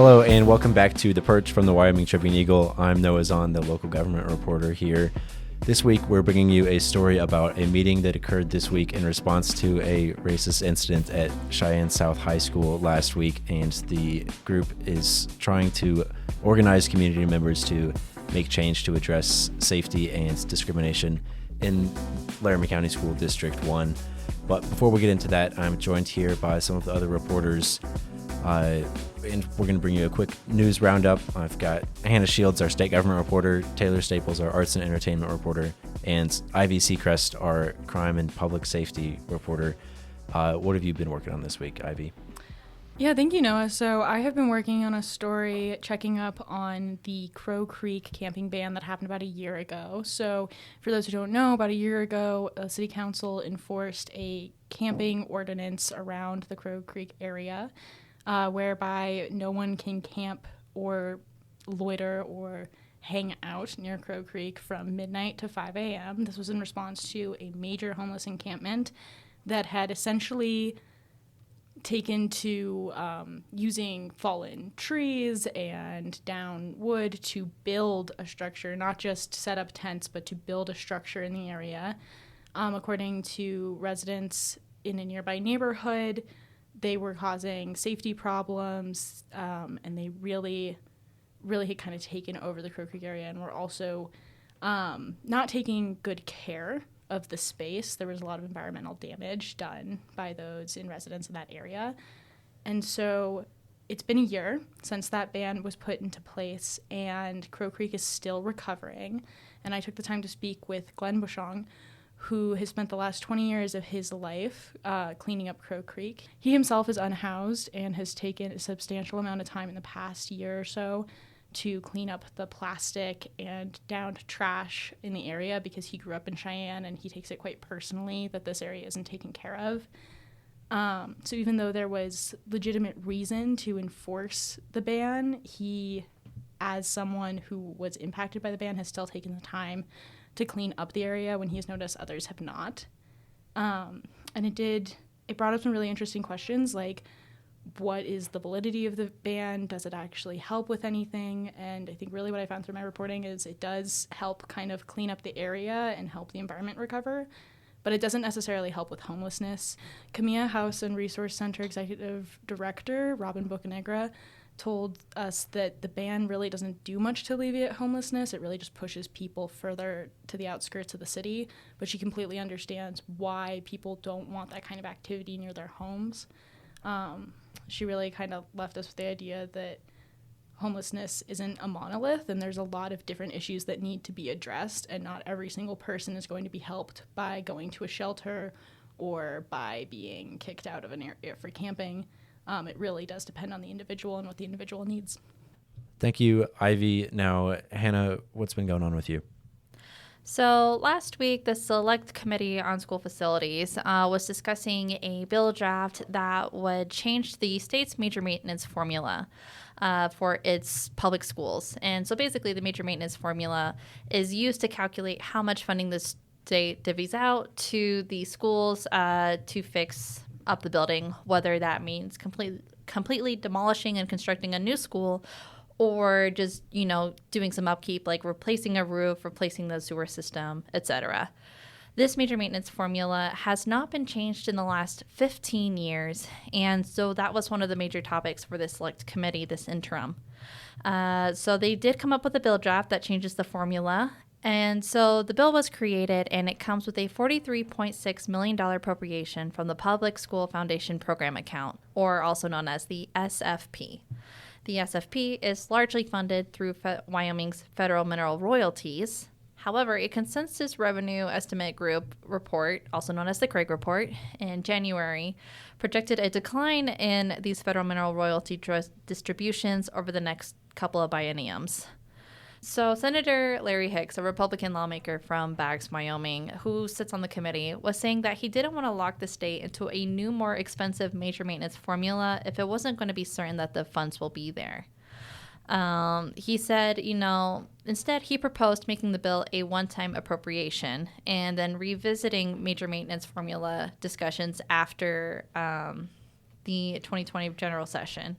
Hello and welcome back to The Perch from the Wyoming Tribune Eagle. I'm Noah Zahn, the local government reporter here. This week we're bringing you a story about a meeting that occurred this week in response to a racist incident at Cheyenne South High School last week, and the group is trying to organize community members to make change to address safety and discrimination in Laramie County School District 1. But before we get into that, I'm joined here by some of the other reporters. And we're going to bring you a quick news roundup. I've got Hannah Shields, our state government reporter, Taylor Staples, our arts and entertainment reporter, and Ivy Secrest, our crime and public safety reporter. What have you been working on this week, Ivy? Yeah, thank you, Noah. So I have been working on a story checking up on the Crow Creek camping ban that happened about a year ago. So for those who don't know, about a year ago, City Council enforced a camping ordinance around the Crow Creek area, whereby no one can camp or loiter or hang out near Crow Creek from midnight to 5 a.m. This was in response to a major homeless encampment that had essentially taken to using fallen trees and down wood to build a structure, not just set up tents, but to build a structure in the area. According to residents in a nearby neighborhood, they were causing safety problems, and they really had kind of taken over the Crow Creek area, and were also not taking good care of the space. There was a lot of environmental damage done by those in residents in that area. And so it's been a year since that ban was put into place, and Crow Creek is still recovering. And I took the time to speak with Glenn Bushong, who has spent the last 20 years of his life cleaning up Crow Creek. He himself is unhoused and has taken a substantial amount of time in the past year or so to clean up the plastic and downed trash in the area, because he grew up in Cheyenne and he takes it quite personally that this area isn't taken care of. So even though there was legitimate reason to enforce the ban, he, as someone who was impacted by the ban, has still taken the time to clean up the area when he's noticed others have not. And it brought up some really interesting questions, like, what is the validity of the ban? Does it actually help with anything? And I think really what I found through my reporting is it does help kind of clean up the area and help the environment recover, but it doesn't necessarily help with homelessness. Camilla House and Resource Center Executive Director Robin Bocanegra told us that the ban really doesn't do much to alleviate homelessness. It really just pushes people further to the outskirts of the city, but she completely understands why people don't want that kind of activity near their homes. She really kind of left us with the idea that homelessness isn't a monolith, and there's a lot of different issues that need to be addressed, and not every single person is going to be helped by going to a shelter or by being kicked out of an area for camping. It really does depend on the individual and what the individual needs. Thank you, Ivy. Now, Hannah, what's been going on with you? So last week, the Select Committee on School Facilities was discussing a bill draft that would change the state's major maintenance formula for its public schools. And so basically, the major maintenance formula is used to calculate how much funding the state divvies out to the schools to fix up the building, whether that means completely demolishing and constructing a new school, or just, doing some upkeep, like replacing a roof, replacing the sewer system, etc. This major maintenance formula has not been changed in the last 15 years, and so that was one of the major topics for this select committee, this interim. So they did come up with a bill draft that changes the formula, and so the bill was created, and it comes with a $43.6 million appropriation from the Public School Foundation Program account, or also known as the SFP. The SFP is largely funded through Wyoming's federal mineral royalties. However, a consensus revenue estimate group report, also known as the Craig Report, in January projected a decline in these federal mineral royalty distributions over the next couple of bienniums. So Senator Larry Hicks, a Republican lawmaker from Baggs, Wyoming, who sits on the committee, was saying that he didn't want to lock the state into a new, more expensive major maintenance formula if it wasn't going to be certain that the funds will be there. He said, instead he proposed making the bill a one-time appropriation and then revisiting major maintenance formula discussions after the 2020 general session.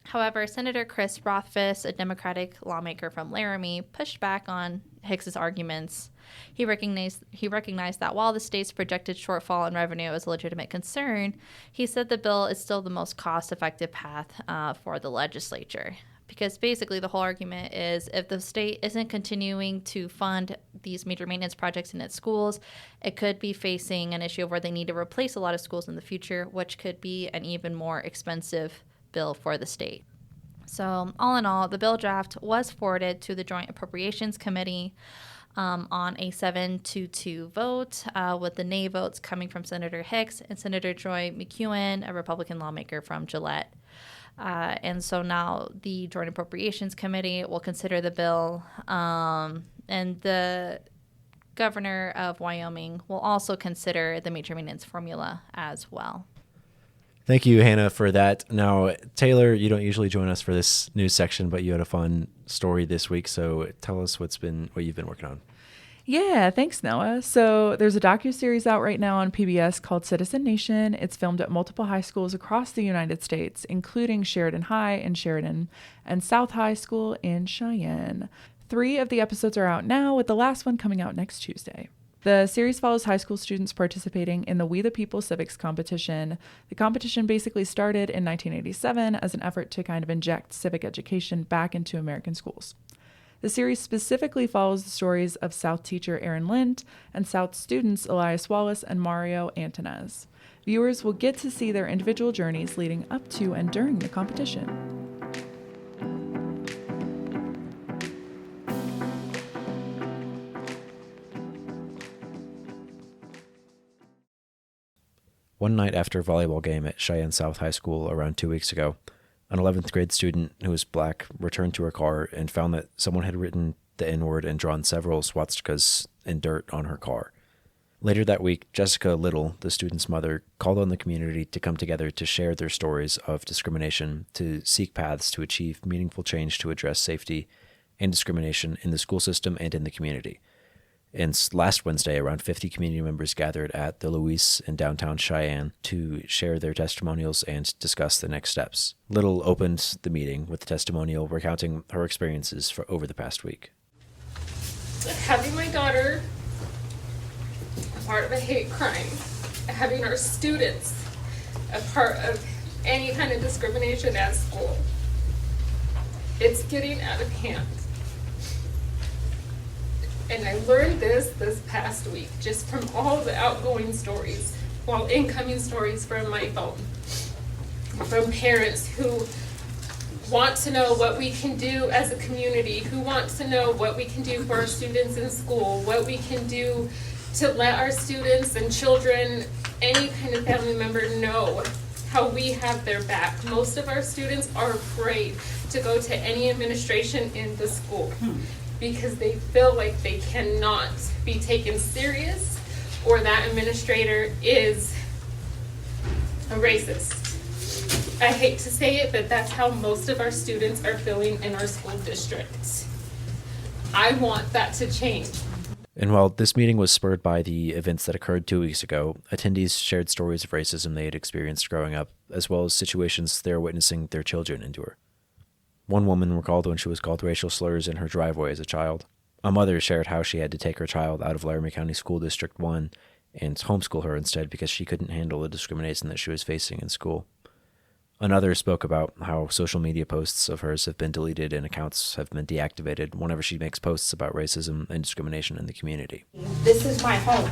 However, Senator Chris Rothfuss, a Democratic lawmaker from Laramie, pushed back on Hicks's arguments. He recognized that while the state's projected shortfall in revenue is a legitimate concern, he said the bill is still the most cost-effective path for the legislature. Because basically the whole argument is if the state isn't continuing to fund these major maintenance projects in its schools, it could be facing an issue of where they need to replace a lot of schools in the future, which could be an even more expensive bill for the state. So all in all, the bill draft was forwarded to the Joint Appropriations Committee on a 7-2 vote, with the nay votes coming from Senator Hicks and Senator Joy McEwen, a Republican lawmaker from Gillette. And so now the Joint Appropriations Committee will consider the bill, and the governor of Wyoming will also consider the major maintenance formula as well. Thank you, Hannah, for that. Now, Taylor, you don't usually join us for this news section, but you had a fun story this week. So tell us what you've been working on. Yeah, thanks, Noah. So there's a docuseries out right now on PBS called Citizen Nation. It's filmed at multiple high schools across the United States, including Sheridan High in Sheridan and South High School in Cheyenne. 3 of the episodes are out now, with the last one coming out next Tuesday. The series follows high school students participating in the We the People Civics competition. The competition basically started in 1987 as an effort to kind of inject civic education back into American schools. The series specifically follows the stories of South teacher Aaron Lind and South students Elias Wallace and Mario Antonez. Viewers will get to see their individual journeys leading up to and during the competition. One night after a volleyball game at Cheyenne South High School around 2 weeks ago, an 11th grade student who was black returned to her car and found that someone had written the N-word and drawn several swastikas in dirt on her car. Later that week, Jessica Little, the student's mother, called on the community to come together to share their stories of discrimination, to seek paths to achieve meaningful change to address safety and discrimination in the school system and in the community. And last Wednesday, around 50 community members gathered at the Louise in downtown Cheyenne to share their testimonials and discuss the next steps. Little opened the meeting with a testimonial recounting her experiences over the past week. Having my daughter a part of a hate crime, having our students a part of any kind of discrimination at school, it's getting out of hand. And I learned this past week, just from all the outgoing stories, well, incoming stories from my phone, from parents who want to know what we can do as a community, who want to know what we can do for our students in school, what we can do to let our students and children, any kind of family member, know how we have their back. Most of our students are afraid to go to any administration in the school because they feel like they cannot be taken serious, or that administrator is a racist. I hate to say it, but that's how most of our students are feeling in our school district. I want that to change. And while this meeting was spurred by the events that occurred 2 weeks ago, attendees shared stories of racism they had experienced growing up, as well as situations they are witnessing their children endure. One woman recalled when she was called racial slurs in her driveway as a child. A mother shared how she had to take her child out of Laramie County School District 1 and homeschool her instead because she couldn't handle the discrimination that she was facing in school. Another spoke about how social media posts of hers have been deleted and accounts have been deactivated whenever she makes posts about racism and discrimination in the community. This is my home.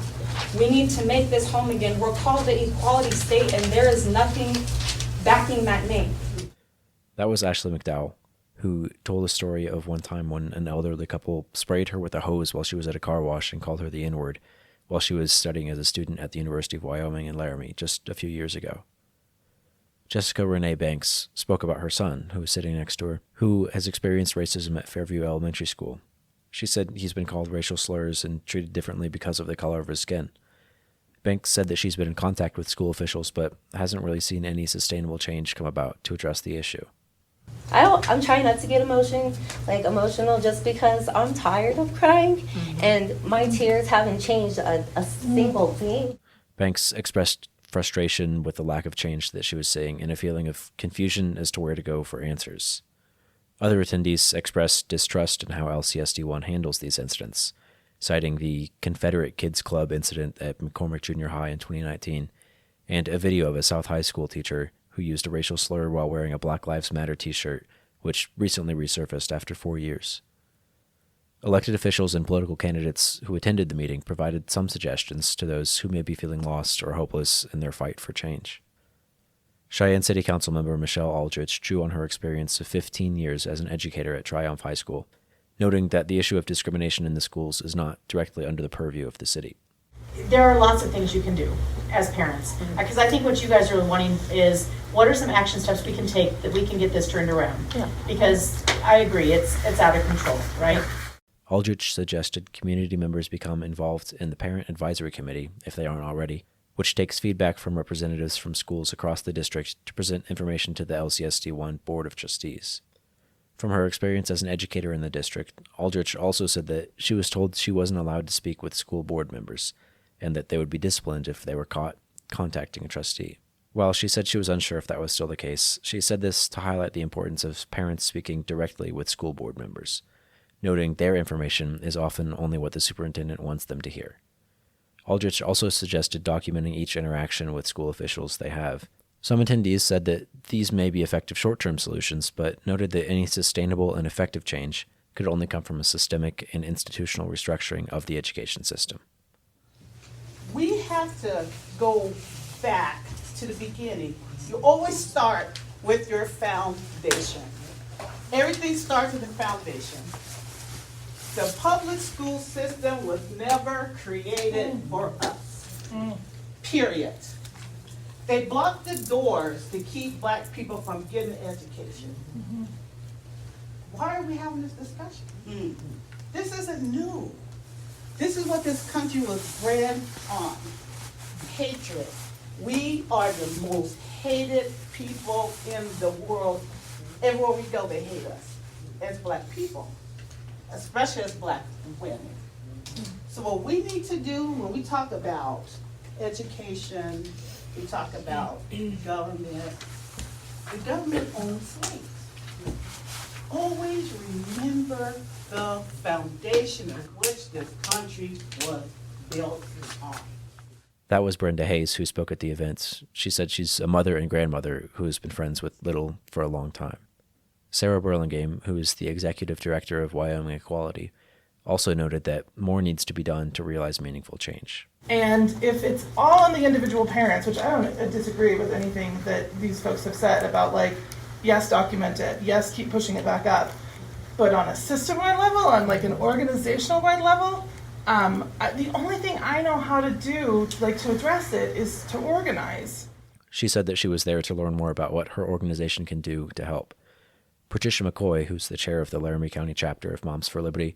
We need to make this home again. We're called the Equality State, and there is nothing backing that name. That was Ashley McDowell, who told a story of one time when an elderly couple sprayed her with a hose while she was at a car wash and called her the N-word while she was studying as a student at the University of Wyoming in Laramie just a few years ago. Jessica Renee Banks spoke about her son, who was sitting next to her, who has experienced racism at Fairview Elementary School. She said he's been called racial slurs and treated differently because of the color of his skin. Banks said that she's been in contact with school officials, but hasn't really seen any sustainable change come about to address the issue. I'm trying not to get emotional just because I'm tired of crying, and my tears haven't changed a single thing. Banks expressed frustration with the lack of change that she was seeing, and a feeling of confusion as to where to go for answers. Other attendees expressed distrust in how LCSD1 handles these incidents, citing the Confederate Kids Club incident at McCormick Junior High in 2019, and a video of a South High School teacher who used a racial slur while wearing a Black Lives Matter t-shirt, which recently resurfaced after 4 years. Elected officials and political candidates who attended the meeting provided some suggestions to those who may be feeling lost or hopeless in their fight for change. Cheyenne City Council member Michelle Aldrich drew on her experience of 15 years as an educator at Triumph High School, noting that the issue of discrimination in the schools is not directly under the purview of the city. There are lots of things you can do as parents, because I think what you guys are wanting is, what are some action steps we can take that we can get this turned around? Yeah. Because I agree, it's out of control, right? Aldrich suggested community members become involved in the Parent Advisory Committee, if they aren't already, which takes feedback from representatives from schools across the district to present information to the LCSD1 Board of Trustees. From her experience as an educator in the district, Aldrich also said that she was told she wasn't allowed to speak with school board members, and that they would be disciplined if they were caught contacting a trustee. While she said she was unsure if that was still the case, she said this to highlight the importance of parents speaking directly with school board members, noting their information is often only what the superintendent wants them to hear. Aldrich also suggested documenting each interaction with school officials they have. Some attendees said that these may be effective short-term solutions, but noted that any sustainable and effective change could only come from a systemic and institutional restructuring of the education system. We have to go back to the beginning. You always start with your foundation. Everything starts with the foundation. The public school system was never created for us, period. They blocked the doors to keep black people from getting an education. Why are we having this discussion? This isn't new. This is what this country was bred on, hatred. We are the most hated people in the world. Everywhere we go, they hate us as black people, especially as black women. So what we need to do when we talk about education, we talk about government, the government owns slaves. Always remember the foundation of which this country was built on. That was Brenda Hayes, who spoke at the event. She said she's a mother and grandmother who has been friends with Little for a long time. Sarah Burlingame, who is the executive director of Wyoming Equality, also noted that more needs to be done to realize meaningful change. And if it's all on the individual parents, which I don't disagree with anything that these folks have said about, like, yes, document it, yes, keep pushing it back up, but on a system-wide level, on like an organizational-wide level, the only thing I know how to do, like, to address it is to organize. She said that she was there to learn more about what her organization can do to help. Patricia McCoy, who's the chair of the Laramie County chapter of Moms for Liberty,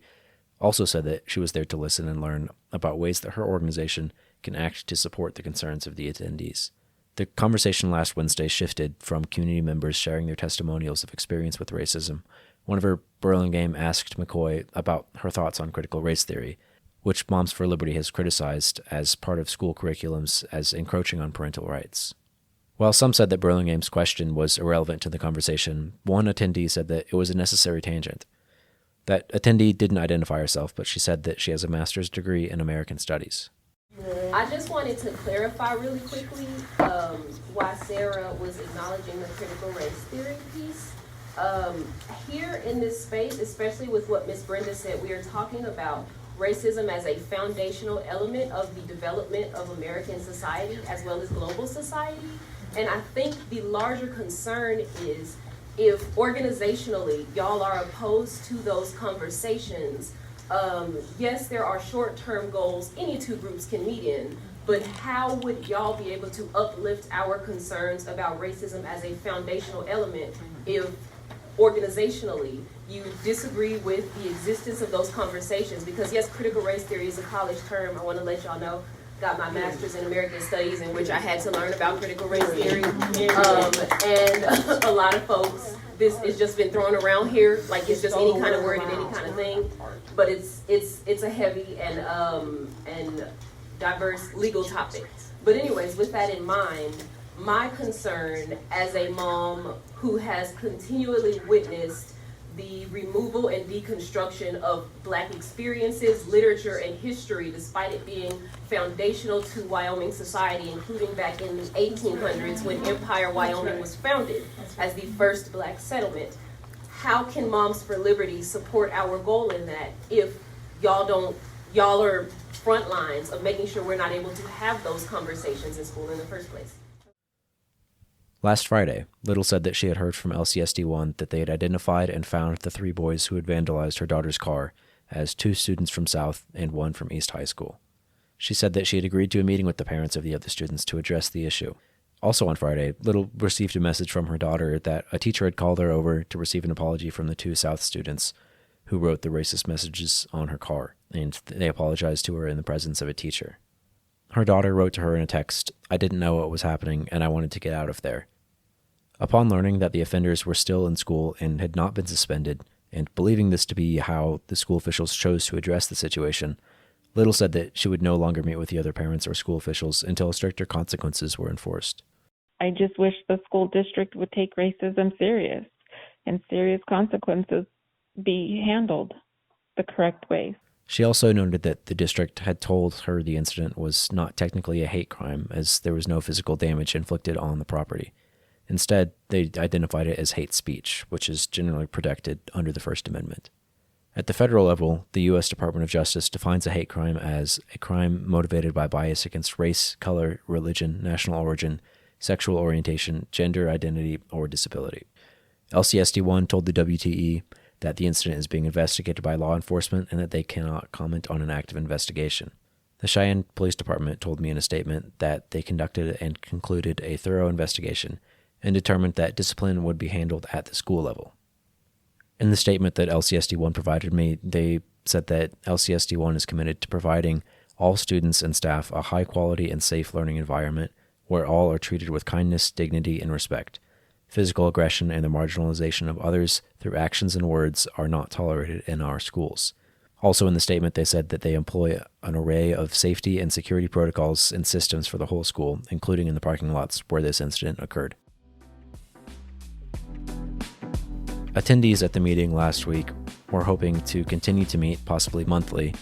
also said that she was there to listen and learn about ways that her organization can act to support the concerns of the attendees. The conversation last Wednesday shifted from community members sharing their testimonials of experience with racism. One of her, Burlingame, asked McCoy about her thoughts on critical race theory, which Moms for Liberty has criticized as part of school curriculums as encroaching on parental rights. While some said that Burlingame's question was irrelevant to the conversation, one attendee said that it was a necessary tangent. That attendee didn't identify herself, but she said that she has a master's degree in American Studies. I just wanted to clarify really quickly why Sarah was acknowledging the critical race theory piece. Here in this space, especially with what Ms. Brenda said, we are talking about racism as a foundational element of the development of American society as well as global society. And I think the larger concern is if organizationally y'all are opposed to those conversations, yes, there are short-term goals any two groups can meet in, but how would y'all be able to uplift our concerns about racism as a foundational element if organizationally you disagree with the existence of those conversations? Because yes, critical race theory is a college term. I want to let y'all know, got my master's in American Studies in which I had to learn about critical race theory. And a lot of folks, this has just been thrown around here like it's just any kind of word and any kind of thing. But it's a heavy and diverse legal topic. But anyways, with that in mind, my concern as a mom who has continually witnessed the removal and deconstruction of Black experiences, literature, and history, despite it being foundational to Wyoming society, including back in the 1800s when Empire, Wyoming was founded as the first Black settlement. How can Moms for Liberty support our goal in that if y'all are front lines of making sure we're not able to have those conversations in school in the first place? Last Friday, Little said that she had heard from LCSD1 that they had identified and found the 3 boys who had vandalized her daughter's car as 2 students from South and 1 from East High School. She said that she had agreed to a meeting with the parents of the other students to address the issue. Also on Friday, Little received a message from her daughter that a teacher had called her over to receive an apology from the 2 South students who wrote the racist messages on her car, and they apologized to her in the presence of a teacher. Her daughter wrote to her in a text, "I didn't know what was happening and I wanted to get out of there." Upon learning that the offenders were still in school and had not been suspended, and believing this to be how the school officials chose to address the situation, Little said that she would no longer meet with the other parents or school officials until stricter consequences were enforced. I just wish the school district would take racism serious and serious consequences be handled the correct way. She also noted that the district had told her the incident was not technically a hate crime, as there was no physical damage inflicted on the property. Instead, they identified it as hate speech, which is generally protected under the First Amendment. At the federal level, the U.S. Department of Justice defines a hate crime as a crime motivated by bias against race, color, religion, national origin, sexual orientation, gender identity, or disability. LCSD1 told the WTE that the incident is being investigated by law enforcement and that they cannot comment on an active investigation. The Cheyenne Police Department told me in a statement that they conducted and concluded a thorough investigation and determined that discipline would be handled at the school level. In the statement that LCSD1 provided me, they said that LCSD1 is committed to providing all students and staff a high-quality and safe learning environment where all are treated with kindness, dignity, and respect. Physical aggression and the marginalization of others through actions and words are not tolerated in our schools. Also in the statement, they said that they employ an array of safety and security protocols and systems for the whole school, including in the parking lots where this incident occurred. Attendees at the meeting last week were hoping to continue to meet, possibly monthly,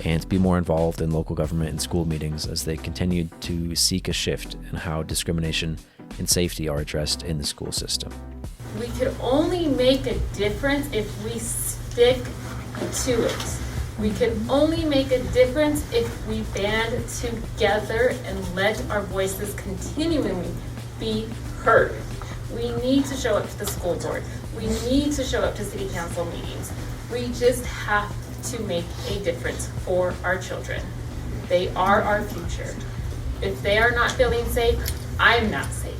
and be more involved in local government and school meetings as they continued to seek a shift in how discrimination and safety are addressed in the school system. We could only make a difference if we stick to it. We could only make a difference if we band together and let our voices continually be heard. We need to show up to the school board. We need to show up to city council meetings. We just have to make a difference for our children. They are our future. If they are not feeling safe, I'm not safe.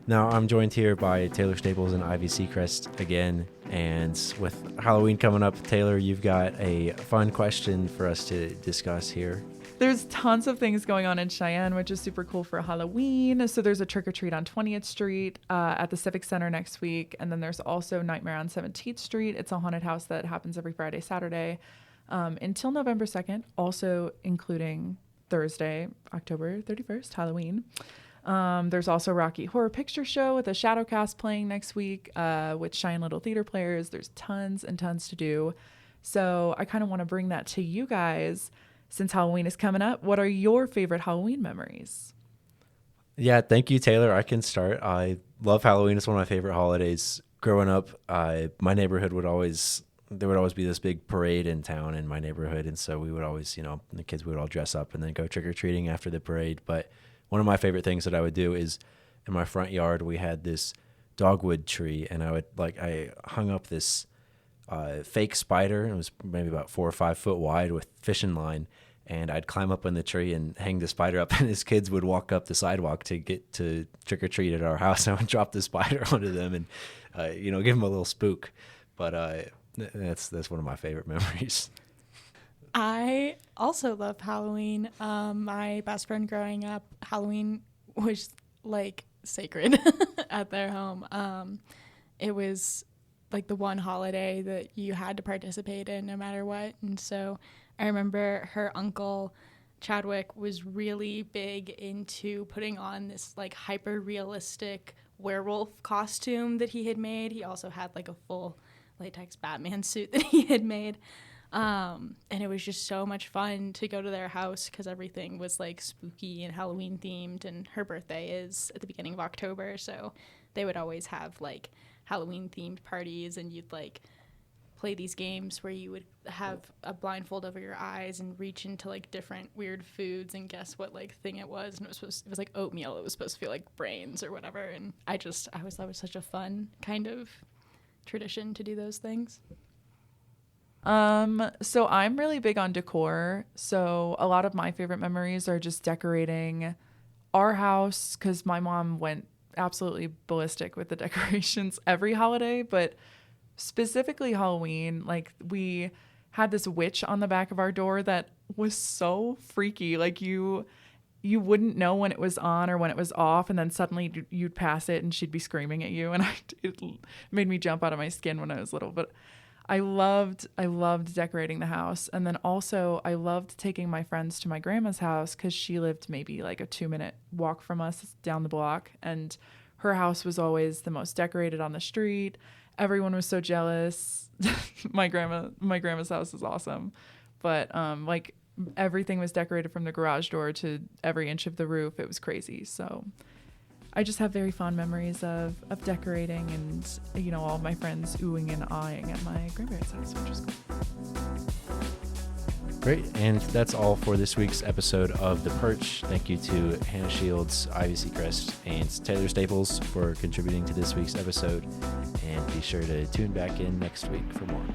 Now, I'm joined here by Taylor Staples and Ivy Secrest again, and with Halloween coming up, Taylor, you've got a fun question for us to discuss here. There's tons of things going on in Cheyenne, which is super cool for Halloween. So there's a trick-or-treat on 20th Street at the Civic Center next week. And then there's also Nightmare on 17th Street. It's a haunted house that happens every Friday, Saturday until November 2nd, also including Thursday, October 31st, Halloween. There's also Rocky Horror Picture Show with a shadow cast playing next week with Cheyenne Little Theater players. There's tons and tons to do. So I kind of want to bring that to you guys. Since Halloween is coming up, what are your favorite Halloween memories? Yeah, thank you, Taylor. I can start. I love Halloween. It's one of my favorite holidays. Growing up, my neighborhood there would always be this big parade in town in my neighborhood. And so we would always, the kids would all dress up and then go trick-or-treating after the parade. But one of my favorite things that I would do is in my front yard, we had this dogwood tree, and I hung up this fake spider. It was maybe about 4 or 5 foot wide with fishing line, and I'd climb up in the tree and hang the spider up, and his kids would walk up the sidewalk to get to trick or treat at our house. I would drop the spider onto them and give them a little spook. But that's one of my favorite memories. I also love Halloween. My best friend growing up, Halloween was like sacred at their home. It was like the one holiday that you had to participate in no matter what. And so I remember her uncle Chadwick was really big into putting on this like hyper realistic werewolf costume that he had made. He also had like a full latex Batman suit that he had made. And it was just so much fun to go to their house because everything was like spooky and Halloween themed, and her birthday is at the beginning of October, so they would always have like Halloween themed parties, and you'd like play these games where you would have a blindfold over your eyes and reach into like different weird foods and guess what like thing it was. And it was like oatmeal. It was supposed to feel like brains or whatever. And I always thought it was such a fun kind of tradition to do those things. So I'm really big on decor. So a lot of my favorite memories are just decorating our house, because my mom went absolutely ballistic with the decorations every holiday, but specifically Halloween. Like, we had this witch on the back of our door that was so freaky. Like, you wouldn't know when it was on or when it was off, and then suddenly you'd pass it and she'd be screaming at you, and it made me jump out of my skin when I was little. But I loved decorating the house. And then also I loved taking my friends to my grandma's house, because she lived maybe like a 2-minute walk from us down the block, and her house was always the most decorated on the street. Everyone was so jealous. My grandma's house is awesome. But like, everything was decorated from the garage door to every inch of the roof. It was crazy. So I just have very fond memories of decorating, and, you know, all of my friends oohing and aahing at my grandparents' house, which is cool. Great. And that's all for this week's episode of The Perch. Thank you to Hannah Shields, Ivy Secrest, and Taylor Staples for contributing to this week's episode. And be sure to tune back in next week for more.